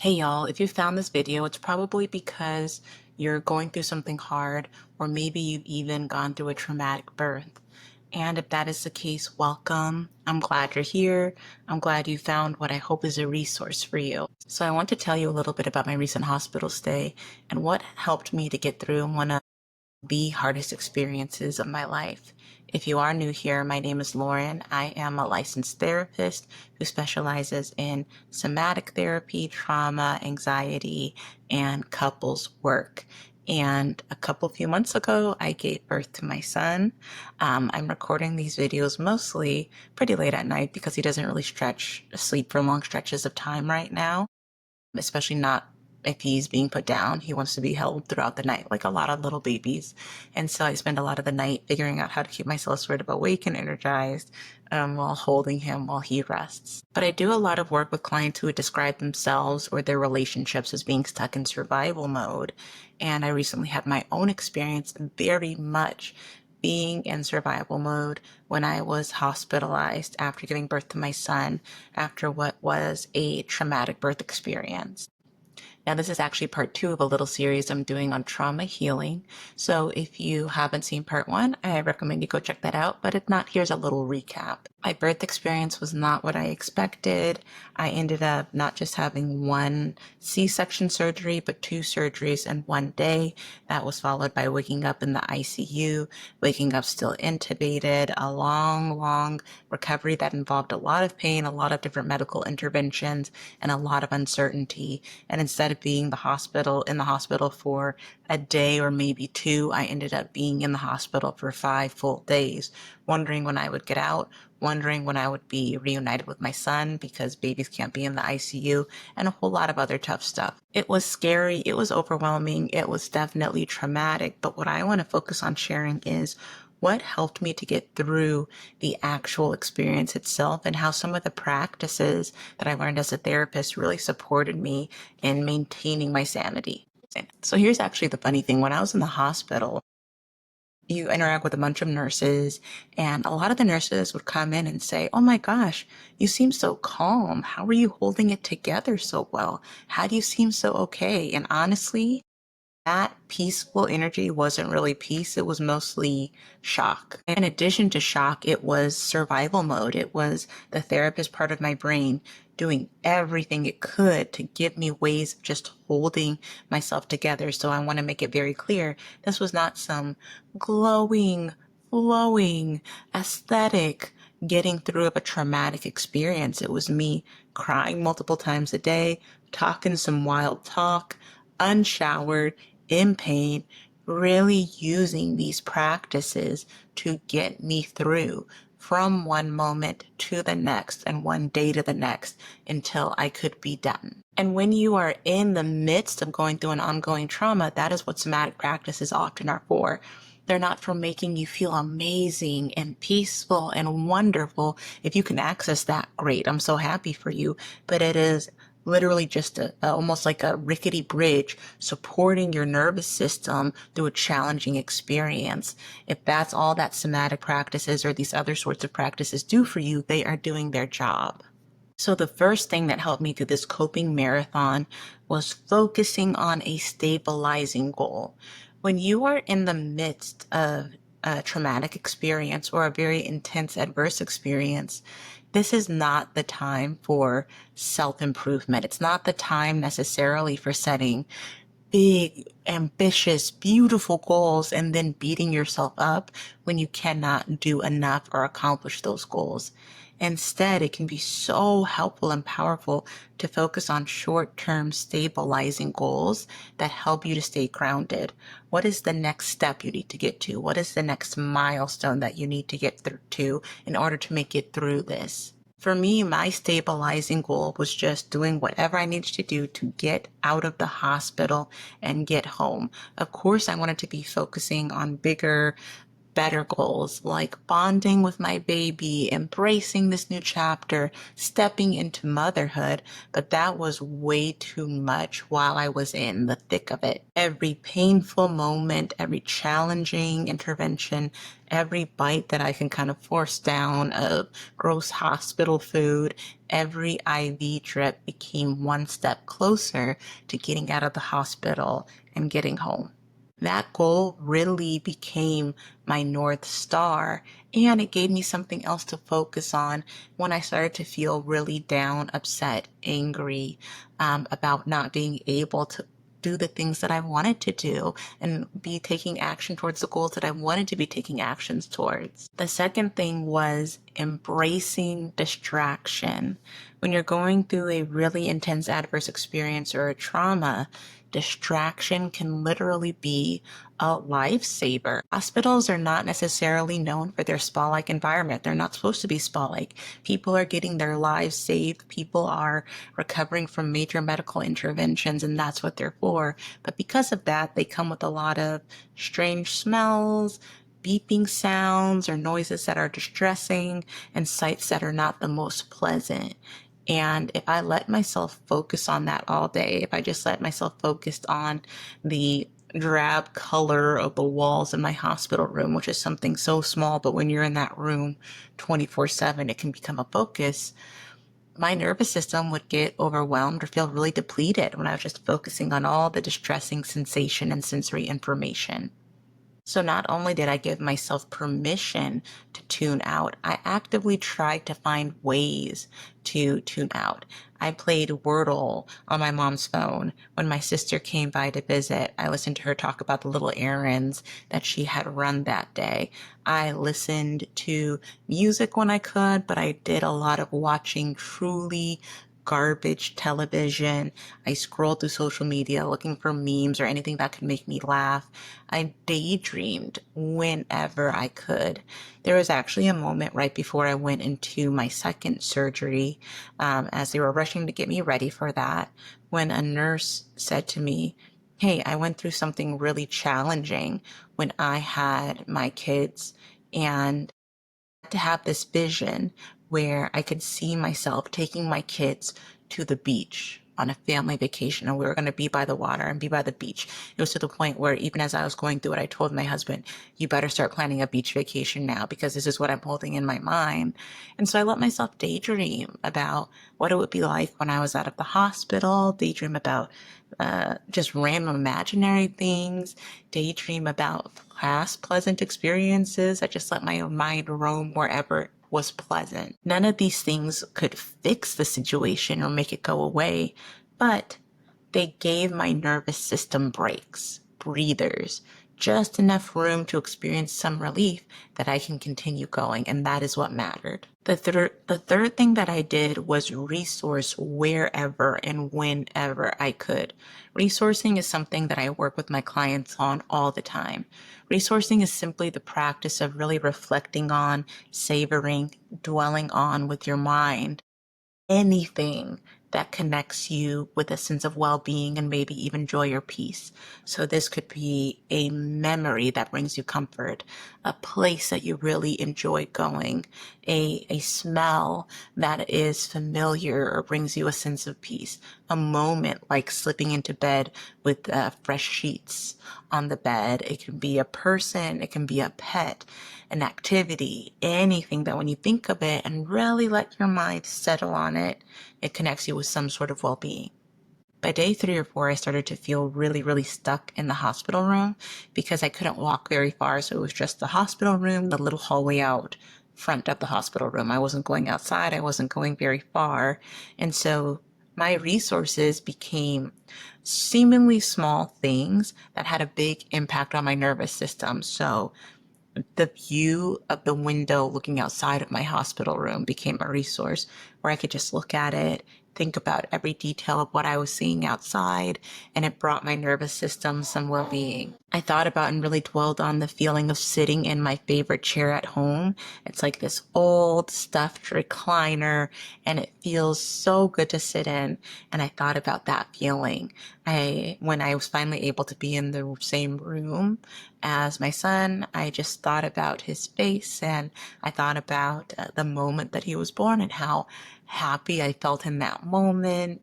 Hey y'all, if you found this video, it's probably because you're going through something hard, or maybe you've even gone through a traumatic birth. And if that is the case, welcome. I'm glad you're here. I'm glad you found what I hope is a resource for you. So I want to tell you a little bit about my recent hospital stay and what helped me to get through one of the hardest experiences of my life. If you are new here, my name is Lauren. I am a licensed therapist who specializes in somatic therapy, trauma, anxiety, and couples work. And a few months ago, I gave birth to my son. I'm recording these videos mostly pretty late at night because he doesn't really sleep for long stretches of time right now, especially not if he's being put down. He wants to be held throughout the night, like a lot of little babies. And so I spend a lot of the night figuring out how to keep myself sort of awake and energized while holding him while he rests. But I do a lot of work with clients who describe themselves or their relationships as being stuck in survival mode. And I recently had my own experience very much being in survival mode when I was hospitalized after giving birth to my son after what was a traumatic birth experience. Now, this is actually part two of a little series I'm doing on trauma healing. So if you haven't seen part one, I recommend you go check that out. But if not, here's a little recap. My birth experience was not what I expected. I ended up not just having one C-section surgery, but two surgeries in one day. That was followed by waking up in the ICU, waking up still intubated, a long recovery that involved a lot of pain, a lot of different medical interventions, and a lot of uncertainty. And instead of being in the hospital for a day or maybe two, I ended up being in the hospital for 5 full days, wondering when I would get out, wondering when I would be reunited with my son because babies can't be in the ICU, and a whole lot of other tough stuff. It was scary, it was overwhelming, it was definitely traumatic, but what I want to focus on sharing is what helped me to get through the actual experience itself and how some of the practices that I learned as a therapist really supported me in maintaining my sanity. So here's actually the funny thing. When I was in the hospital, you interact with a bunch of nurses, and a lot of the nurses would come in and say, "Oh my gosh, you seem so calm. How are you holding it together so well? How do you seem so okay?" And honestly, that peaceful energy wasn't really peace, it was mostly shock. In addition to shock, it was survival mode. It was the therapist part of my brain doing everything it could to give me ways of just holding myself together. So I want to make it very clear, this was not some glowing, flowing, aesthetic getting through of a traumatic experience. It was me crying multiple times a day, talking some wild talk, unshowered, in pain, really using these practices to get me through from one moment to the next and one day to the next until I could be done. And when you are in the midst of going through an ongoing trauma, that is what somatic practices often are for. They're not for making you feel amazing and peaceful and wonderful. If you can access that, great. I'm so happy for you. But it is literally just almost like a rickety bridge supporting your nervous system through a challenging experience. If that's all that somatic practices or these other sorts of practices do for you, they are doing their job. So the first thing that helped me through this coping marathon was focusing on a stabilizing goal. When you are in the midst of a traumatic experience or a very intense adverse experience, this is not the time for self-improvement. It's not the time necessarily for setting big, ambitious, beautiful goals and then beating yourself up when you cannot do enough or accomplish those goals. Instead, it can be so helpful and powerful to focus on short-term stabilizing goals that help you to stay grounded. What is the next step you need to get to? What is the next milestone that you need to get to in order to make it through this? For me, my stabilizing goal was just doing whatever I needed to do to get out of the hospital and get home. Of course, I wanted to be focusing on bigger, better goals like bonding with my baby, embracing this new chapter, stepping into motherhood, but that was way too much while I was in the thick of it. Every painful moment, every challenging intervention, every bite that I can kind of force down of gross hospital food, every IV drip became one step closer to getting out of the hospital and getting home. That goal really became my North Star, and it gave me something else to focus on when I started to feel really down, upset, angry, about not being able to do the things that I wanted to do and be taking action towards the goals that I wanted to be taking actions towards. The second thing was embracing distraction. When you're going through a really intense adverse experience or a trauma, distraction can literally be a lifesaver. Hospitals are not necessarily known for their spa-like environment. They're not supposed to be spa-like. People are getting their lives saved. People are recovering from major medical interventions, and that's what they're for. But because of that, they come with a lot of strange smells, beeping sounds, or noises that are distressing, and sights that are not the most pleasant. And if I let myself focus on that all day, if I just let myself focus on the drab color of the walls in my hospital room, which is something so small, but when you're in that room 24/7, it can become a focus. My nervous system would get overwhelmed or feel really depleted when I was just focusing on all the distressing sensation and sensory information. So not only did I give myself permission to tune out, I actively tried to find ways to tune out. I played Wordle on my mom's phone. When my sister came by to visit, I listened to her talk about the little errands that she had run that day. I listened to music when I could, but I did a lot of watching truly garbage television. I scrolled through social media looking for memes or anything that could make me laugh. I daydreamed whenever I could. There was actually a moment right before I went into my second surgery, as they were rushing to get me ready for that, when a nurse said to me, "Hey, I went through something really challenging when I had my kids, and to have this vision where I could see myself taking my kids to the beach on a family vacation, and we were going to be by the water and be by the beach. It was to the point where even as I was going through it, I told my husband, you better start planning a beach vacation now because this is what I'm holding in my mind. And so I let myself daydream about what it would be like when I was out of the hospital, daydream about just random imaginary things, daydream about past pleasant experiences. I just let my mind roam wherever was pleasant. None of these things could fix the situation or make it go away, but they gave my nervous system breaks, breathers, just enough room to experience some relief that I can continue going, and that is what mattered. The third thing that I did was resource wherever and whenever I could. Resourcing is something that I work with my clients on all the time. Resourcing is simply the practice of really reflecting on, savoring, dwelling on with your mind anything that connects you with a sense of well-being and maybe even joy or peace. So this could be a memory that brings you comfort, a place that you really enjoy going, a smell that is familiar or brings you a sense of peace, a moment like slipping into bed with fresh sheets on the bed. It can be a person, it can be a pet, an activity, anything that when you think of it and really let your mind settle on it, it connects you with some sort of well-being. By day 3 or 4, I started to feel really, really stuck in the hospital room because I couldn't walk very far. So it was just the hospital room, the little hallway out front of the hospital room. I wasn't going outside. I wasn't going very far. And so my resources became seemingly small things that had a big impact on my nervous system. So the view of the window looking outside of my hospital room became a resource where I could just look at it think about every detail of what I was seeing outside, and it brought my nervous system some well-being. I thought about and really dwelled on the feeling of sitting in my favorite chair at home. It's like this old stuffed recliner, and it feels so good to sit in. And I thought about that feeling. When I was finally able to be in the same room as my son, I just thought about his face, and I thought about the moment that he was born and how happy I felt in that moment.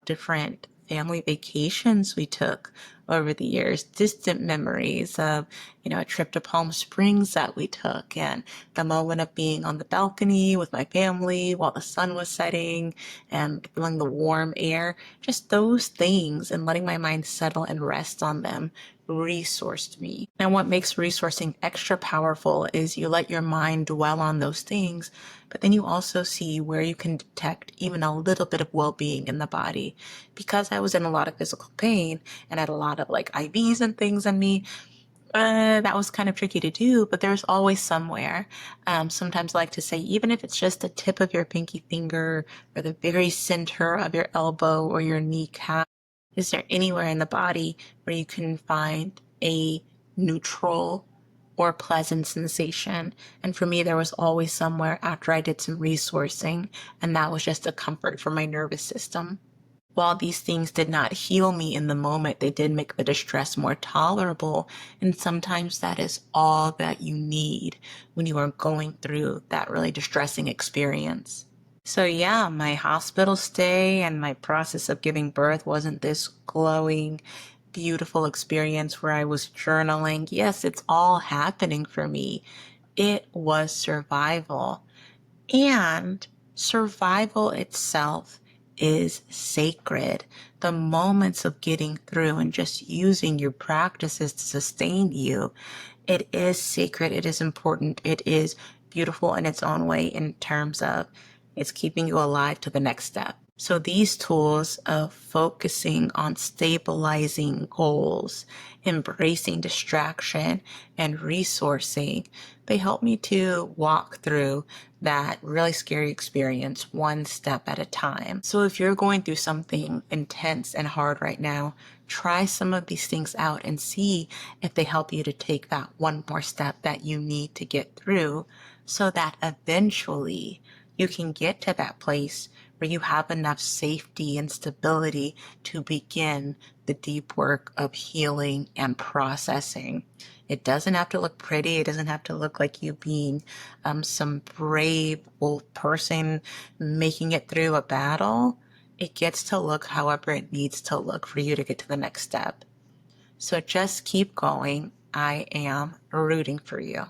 Different family vacations we took over the years, distant memories of, a trip to Palm Springs that we took, and the moment of being on the balcony with my family while the sun was setting and feeling the warm air. Just those things and letting my mind settle and rest on them resourced me. And what makes resourcing extra powerful is you let your mind dwell on those things, but then you also see where you can detect even a little bit of well-being in the body. Because I was in a lot of physical pain and had a lot of like IVs and things in me, that was kind of tricky to do, but there's always somewhere. Sometimes I like to say, even if it's just the tip of your pinky finger or the very center of your elbow or your kneecap, is there anywhere in the body where you can find a neutral or pleasant sensation? And for me, there was always somewhere after I did some resourcing, and that was just a comfort for my nervous system. While these things did not heal me in the moment, they did make the distress more tolerable. And sometimes that is all that you need when you are going through that really distressing experience. So yeah, my hospital stay and my process of giving birth wasn't this glowing, beautiful experience where I was journaling. Yes, it's all happening for me. It was survival. And survival itself is sacred. The moments of getting through and just using your practices to sustain you, it is sacred. It is important. It is beautiful in its own way in terms of it's keeping you alive to the next step. So these tools of focusing on stabilizing goals, embracing distraction, and resourcing, they help me to walk through that really scary experience one step at a time. So if you're going through something intense and hard right now, try some of these things out and see if they help you to take that one more step that you need to get through so that eventually you can get to that place where you have enough safety and stability to begin the deep work of healing and processing. It doesn't have to look pretty. It doesn't have to look like you being some brave wolf person making it through a battle. It gets to look however it needs to look for you to get to the next step. So just keep going. I am rooting for you.